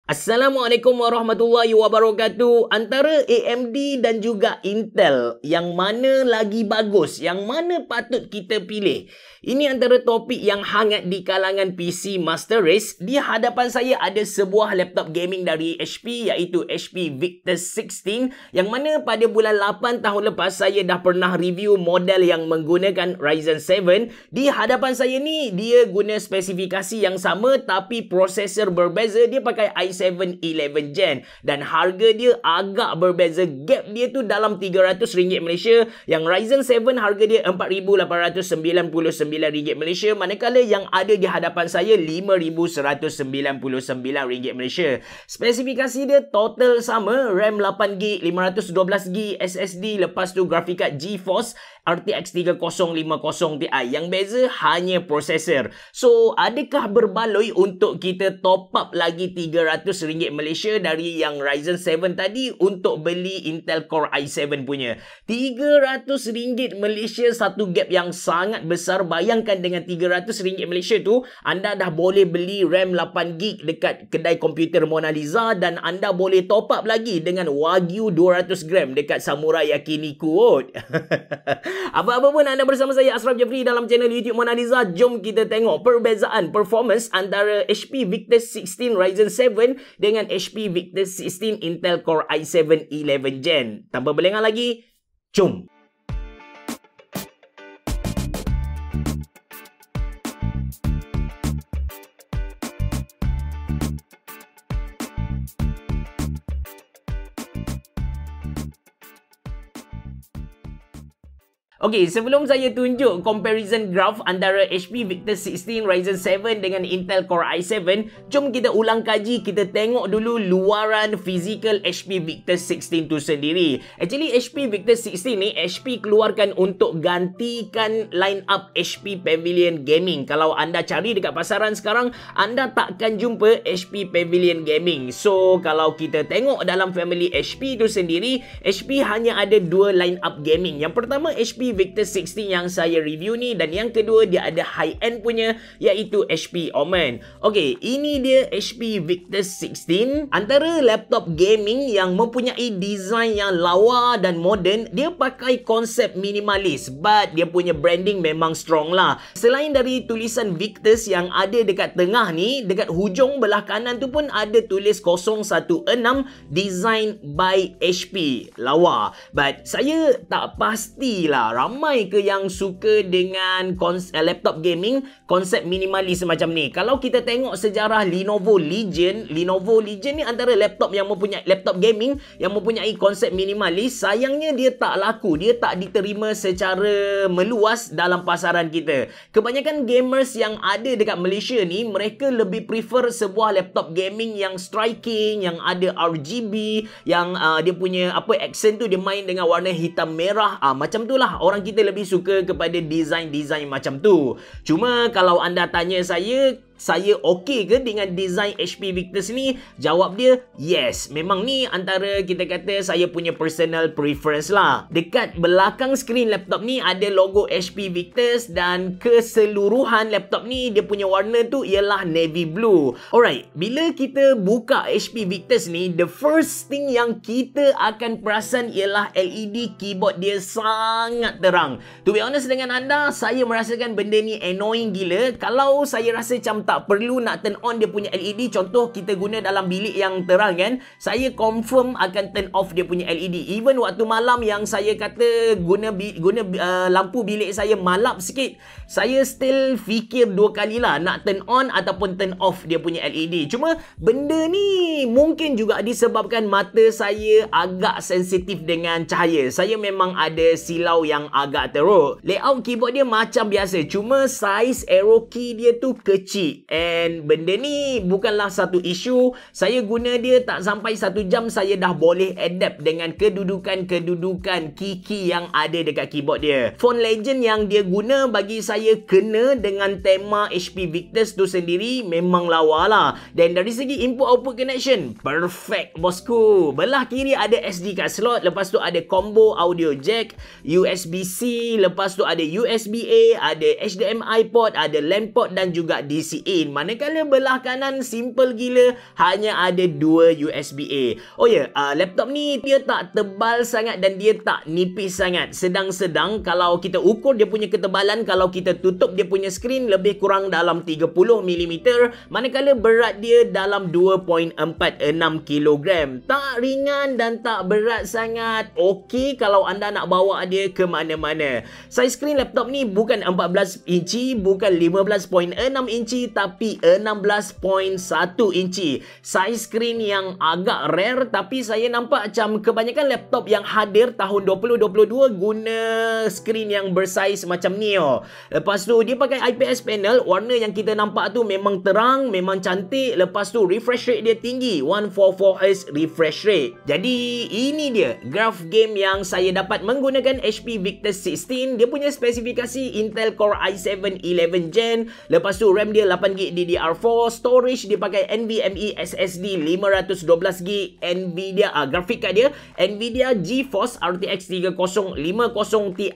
Assalamualaikum warahmatullahi wabarakatuh. Antara AMD dan juga Intel, yang mana lagi bagus? Yang mana patut kita pilih? Ini antara topik yang hangat di kalangan PC Master Race. Di hadapan saya ada sebuah laptop gaming dari HP, iaitu HP Victus 16, yang mana pada bulan 8 tahun lepas saya dah pernah review model yang menggunakan Ryzen 7. Di hadapan saya ni, dia guna spesifikasi yang sama tapi prosesor berbeza. Dia pakai i7 11 Gen dan harga dia agak berbeza. Gap dia tu dalam RM300 Malaysia. Yang Ryzen 7 harga dia RM4,899 Malaysia, manakala yang ada di hadapan saya RM5,199 Malaysia. Spesifikasi dia total sama, RAM 8GB, 512GB SSD, lepas tu grafik card GeForce RTX 3050 Ti. Yang beza hanya prosesor. So, adakah berbaloi untuk kita top up lagi RM300 Malaysia dari yang Ryzen 7 tadi untuk beli Intel Core i7 punya? RM300 Malaysia, satu gap yang sangat besar. Bayangkan dengan RM300 Malaysia tu, anda dah boleh beli RAM 8GB dekat kedai komputer Mona Lisa, dan anda boleh top up lagi dengan Wagyu 200 gram dekat Samurai Yakiniku. Apa-apa pun, anda bersama saya Ashraf Jeffrey dalam channel YouTube Mona Lisa. Jom kita tengok perbezaan performance antara HP Victus 16 Ryzen 7 dengan HP Victus 16 Intel Core i7 11 Gen. Tanpa berlengah lagi, jom! Okey, sebelum saya tunjuk comparison graph antara HP Victus 16 Ryzen 7 dengan Intel Core i7, jom kita ulang kaji, kita tengok dulu luaran fizikal HP Victus 16 tu sendiri. Actually, HP Victus 16 ni HP keluarkan untuk gantikan line up HP Pavilion Gaming. Kalau anda cari dekat pasaran sekarang, anda takkan jumpa HP Pavilion Gaming. So, kalau kita tengok dalam family HP tu sendiri, HP hanya ada dua line up gaming. Yang pertama, HP Victus 16 yang saya review ni, dan yang kedua dia ada high-end punya, iaitu HP Omen. Okey, ini dia HP Victus 16. Antara laptop gaming yang mempunyai design yang lawa dan moden, dia pakai konsep minimalis, but dia punya branding memang strong lah. Selain dari tulisan Victus yang ada dekat tengah ni, dekat hujung belah kanan tu pun ada tulis 016 design by HP. Lawa, but saya tak pastilah ramai ke yang suka dengan laptop gaming konsep minimalis macam ni. Kalau kita tengok sejarah Lenovo Legion ni antara laptop yang mempunyai laptop gaming yang mempunyai konsep minimalis. Sayangnya dia tak laku, dia tak diterima secara meluas dalam pasaran kita. Kebanyakan gamers yang ada dekat Malaysia ni, mereka lebih prefer sebuah laptop gaming yang striking, yang ada RGB, yang dia punya accent tu dia main dengan warna hitam merah. Macam tu lah, orang kita lebih suka kepada design-design macam tu. Cuma kalau anda tanya saya okey ke dengan design HP Victus ni? Jawab dia, yes. Memang ni antara kita kata saya punya personal preference lah. Dekat belakang skrin laptop ni ada logo HP Victus, dan keseluruhan laptop ni dia punya warna tu ialah navy blue. Alright, bila kita buka HP Victus ni, the first thing yang kita akan perasan ialah LED keyboard dia sangat terang. To be honest dengan anda, saya merasakan benda ni annoying gila. Kalau saya rasa macam tak perlu nak turn on dia punya LED, contoh kita guna dalam bilik yang terang kan, saya confirm akan turn off dia punya LED. Even waktu malam yang saya kata guna lampu bilik saya malap sikit, saya still fikir dua kali lah nak turn on ataupun turn off dia punya LED. Cuma benda ni mungkin juga disebabkan mata saya agak sensitif dengan cahaya. Saya memang ada silau yang agak teruk. Layout keyboard dia macam biasa, cuma size arrow key dia tu kecil. And benda ni bukanlah satu isu. Saya guna dia tak sampai 1 jam, saya dah boleh adapt dengan kedudukan key-key yang ada dekat keyboard dia. Font legend yang dia guna bagi saya kena dengan tema HP Victus tu sendiri, memang lawa lah. Dan dari segi input-output connection, perfect bosku. Belah kiri ada SD card slot, lepas tu ada combo audio jack, USB-C, lepas tu ada USB-A, ada HDMI port, ada LAN port dan juga DCI. in. Manakala belah kanan simple gila, hanya ada 2 USB-A. Oh ya, laptop ni dia tak tebal sangat dan dia tak nipis sangat. Sedang-sedang kalau kita ukur dia punya ketebalan, kalau kita tutup dia punya skrin lebih kurang dalam 30mm. Manakala berat dia dalam 2.46 kg. Tak ringan dan tak berat sangat. Okey kalau anda nak bawa dia ke mana-mana. Saiz skrin laptop ni bukan 14 inci, bukan 15.6 inci, tapi 16.1 inci. Saiz skrin yang agak rare, tapi saya nampak macam kebanyakan laptop yang hadir tahun 2022 guna skrin yang bersaiz macam ni. Lepas tu dia pakai IPS panel, warna yang kita nampak tu memang terang, memang cantik. Lepas tu refresh rate dia tinggi, 144Hz refresh rate. Jadi ini dia graph game yang saya dapat menggunakan HP Victus 16. Dia punya spesifikasi Intel Core i7 11 Gen. Lepas tu RAM dia 8GB DDR4, storage dia pakai NVMe SSD 512GB, Nvidia grafik card dia Nvidia GeForce RTX 3050 Ti,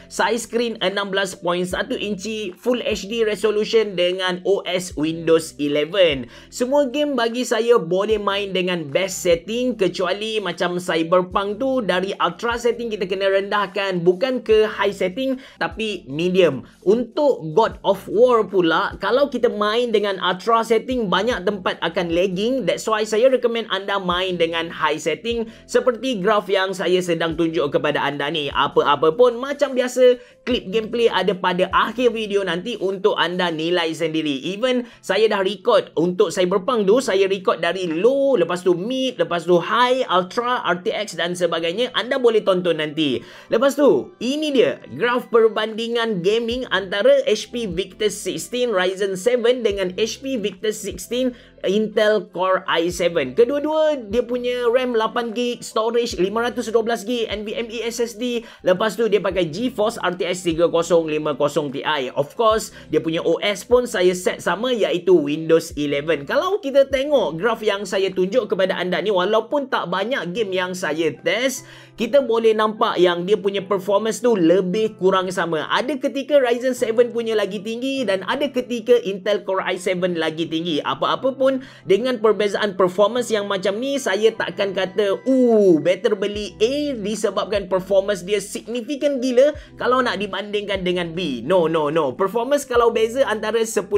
size screen 16.1 inci, Full HD resolution dengan OS Windows 11. Semua game bagi saya boleh main dengan best setting, kecuali macam Cyberpunk tu dari ultra setting kita kena rendahkan, bukan ke high setting tapi medium. Untuk God of War pula, kalau kita main dengan ultra setting banyak tempat akan lagging. That's why saya recommend anda main dengan high setting seperti graph yang saya sedang tunjuk kepada anda ni. Apa-apa pun macam biasa, klip gameplay ada pada akhir video nanti untuk anda nilai sendiri. Even saya dah record untuk Cyberpunk tu, saya record dari low, lepas tu mid, lepas tu high, ultra, RTX dan sebagainya. Anda boleh tonton nanti. Lepas tu, ini dia graph perbandingan gaming antara HP Victus 16 Ryzen 7 dengan HP Victus 16 Intel Core i7. Kedua-dua dia punya RAM 8GB, storage 512GB, NVMe SSD. Lepas tu dia pakai GeForce RTX 3050 Ti. Of course, dia punya OS pun saya set sama, iaitu Windows 11. Kalau kita tengok graph yang saya tunjuk kepada anda ni, walaupun tak banyak game yang saya test, kita boleh nampak yang dia punya performance tu lebih kurang sama. Ada ketika Ryzen 7 punya lagi tinggi dan ada ketika Intel Core i7 lagi tinggi. Apa-apa pun dengan perbezaan performance yang macam ni, saya takkan kata better beli A disebabkan performance dia signifikan gila kalau nak dibandingkan dengan B. No. Performance kalau beza antara 10%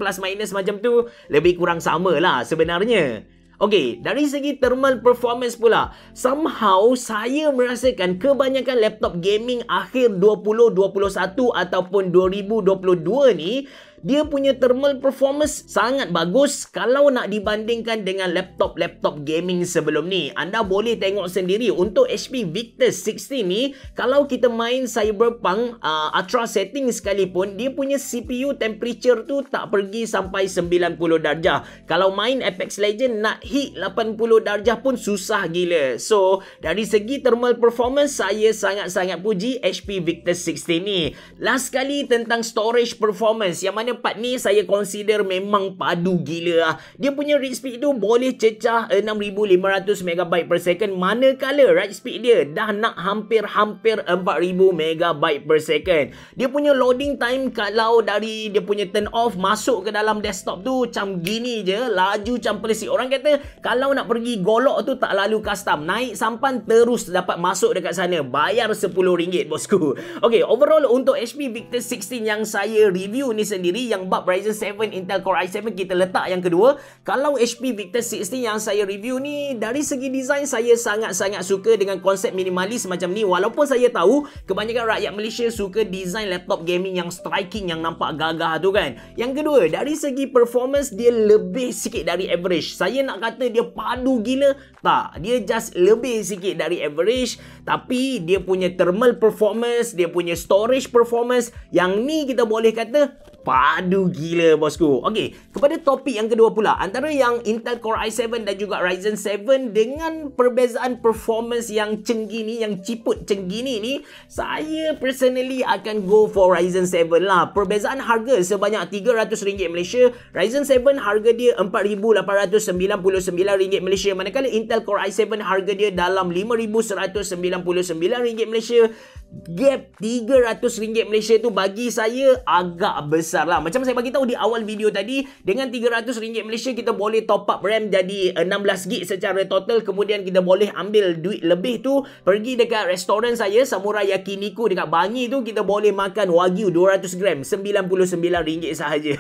plus minus macam tu, lebih kurang sama lah sebenarnya. Okey, dari segi thermal performance pula, somehow saya merasakan kebanyakan laptop gaming akhir 2021 ataupun 2022 ni, dia punya thermal performance sangat bagus kalau nak dibandingkan dengan laptop-laptop gaming sebelum ni. Anda boleh tengok sendiri untuk HP Victus 16 ni, kalau kita main Cyberpunk ultra setting sekalipun, dia punya CPU temperature tu tak pergi sampai 90 darjah. Kalau main Apex Legends nak hit 80 darjah pun susah gila. So, dari segi thermal performance, saya sangat-sangat puji HP Victus 16 ni. Last kali tentang storage performance, yang mana part ni saya consider memang padu gila. Dia punya read speed tu boleh cecah 6500 MB per second, manakala write speed dia dah nak hampir-hampir 4000 MB per second. Dia punya loading time kalau dari dia punya turn off masuk ke dalam desktop tu macam gini je, laju macam pelisik. Orang kata kalau nak pergi golok tu tak lalu custom, naik sampan terus dapat masuk dekat sana, bayar RM10 bosku. Okay, overall untuk HP Victus 16 yang saya review ni sendiri, yang bab Ryzen 7 Intel Core i7 kita letak yang kedua. Kalau HP Victus 16 yang saya review ni, dari segi design saya sangat-sangat suka dengan konsep minimalis macam ni. Walaupun saya tahu kebanyakan rakyat Malaysia suka design laptop gaming yang striking, yang nampak gagah tu kan. Yang kedua, dari segi performance dia lebih sikit dari average. Saya nak kata dia padu gila, tak, dia just lebih sikit dari average. Tapi dia punya thermal performance, dia punya storage performance, yang ni kita boleh kata padu gila bosku. Okey, kepada topik yang kedua pula, antara yang Intel Core i7 dan juga Ryzen 7 dengan perbezaan performance yang cenggini, yang ciput cenggini ni, saya personally akan go for Ryzen 7 lah. Perbezaan harga sebanyak RM300 Malaysia. Ryzen 7 harga dia RM4,899 Malaysia, manakala Intel Core i7 harga dia dalam RM5,199 Malaysia. gap RM300 Malaysia tu bagi saya agak besar lah. Macam saya bagi tahu di awal video tadi, dengan RM300 Malaysia kita boleh top up RAM jadi 16GB secara total. Kemudian kita boleh ambil duit lebih tu pergi dekat restoran saya, Samurai Yakiniku dekat Bangi tu, kita boleh makan Wagyu 200 gram RM99 sahaja.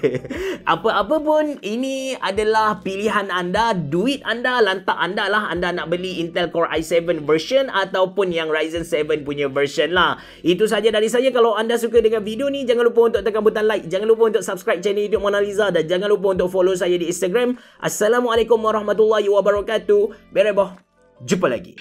Apa-apa pun, ini adalah pilihan anda, duit anda, lantak anda lah. Anda nak beli Intel Core i7 version ataupun yang Ryzen 7 punya version lah. Itu saja dari saya. Kalau anda suka dengan video ni, jangan lupa untuk tekan butang like, jangan lupa untuk subscribe channel YouTube Mona Lisa, dan jangan lupa untuk follow saya di Instagram. Assalamualaikum warahmatullahi wabarakatuh. Bereboh. Jumpa lagi.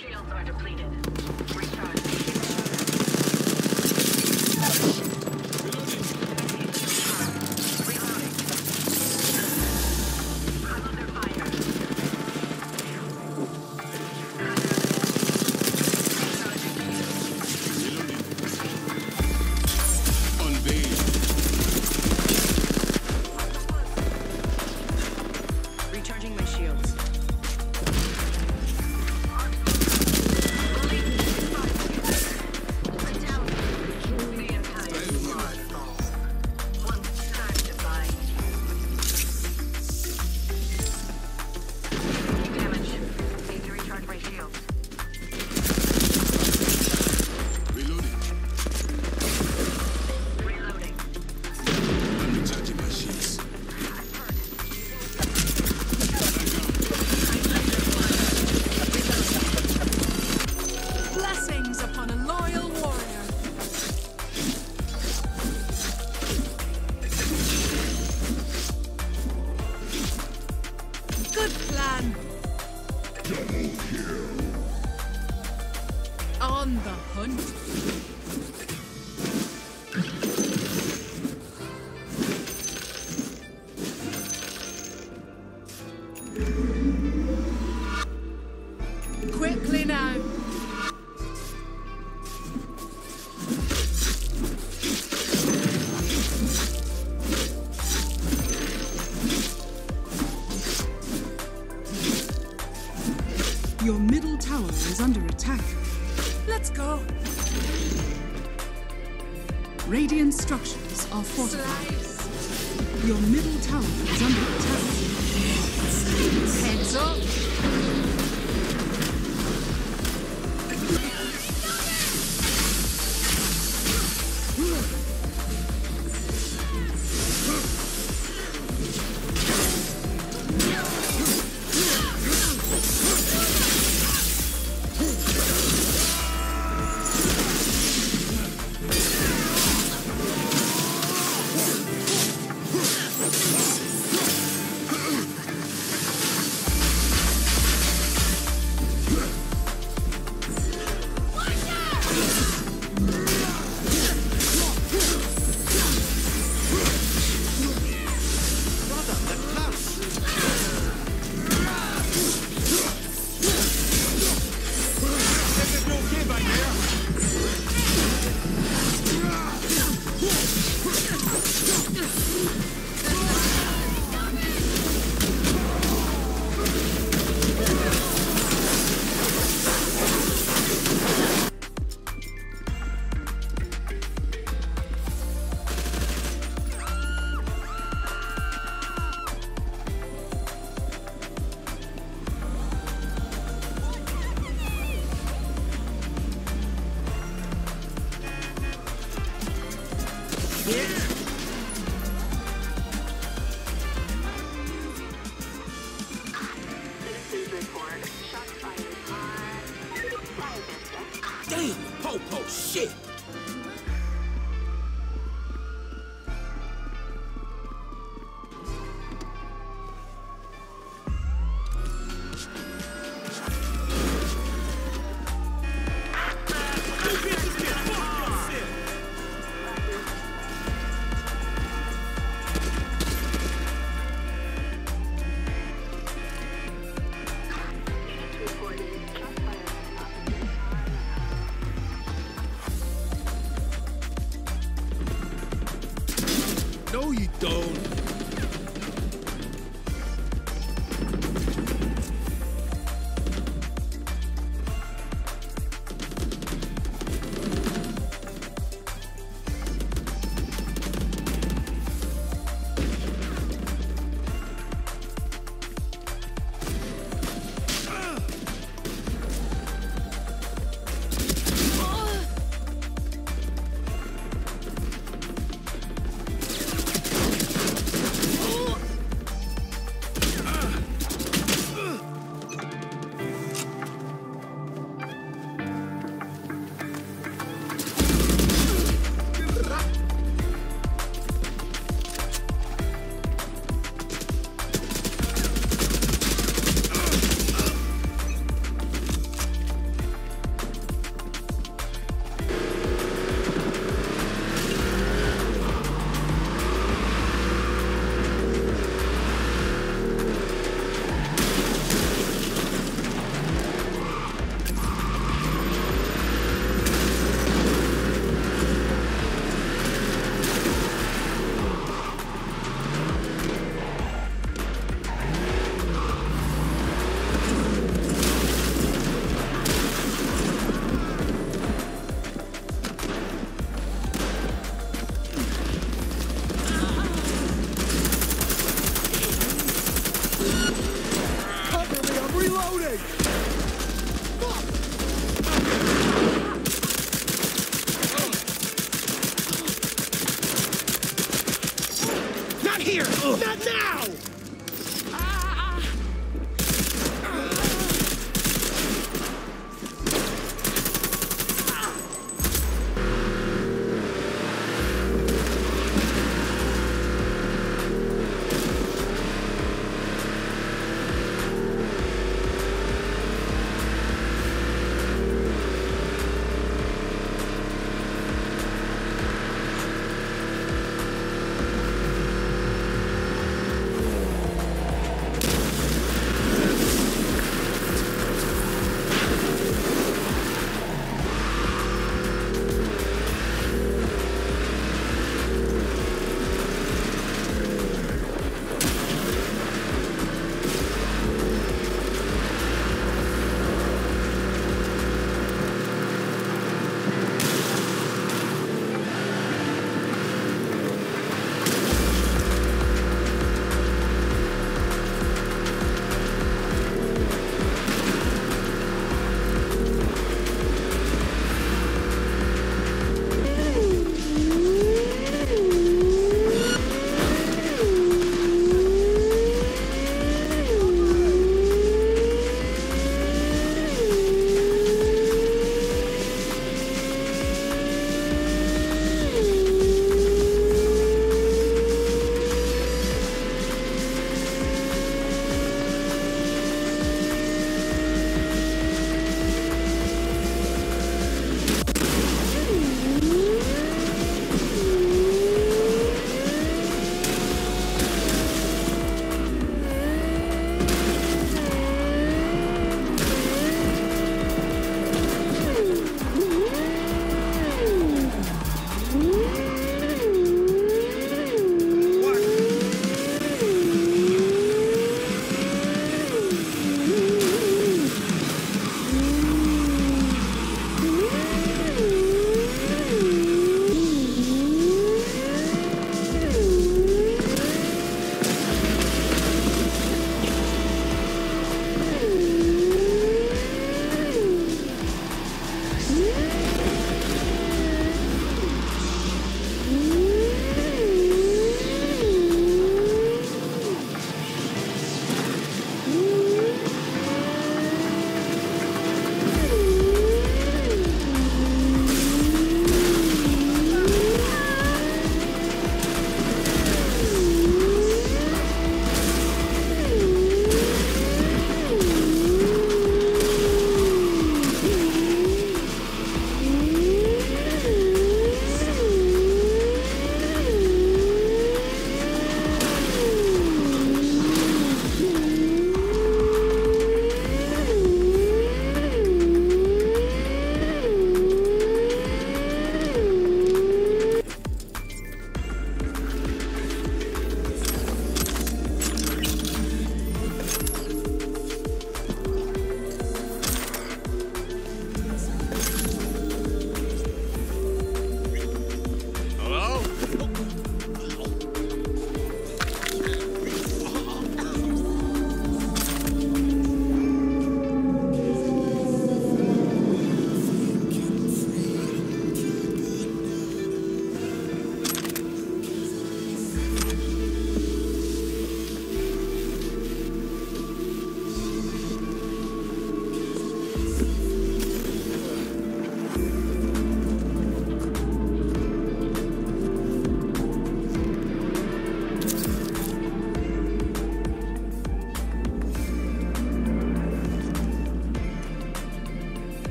Recharging my shields. Blessings upon a loyal warrior. Good plan. Double kill. On the hunt. Quickly now. Your middle tower is under attack. Let's go. Radiant structures are fortified. Your middle tower is under attack. Heads up. Damn, Popo, shit! No, you don't. Not now!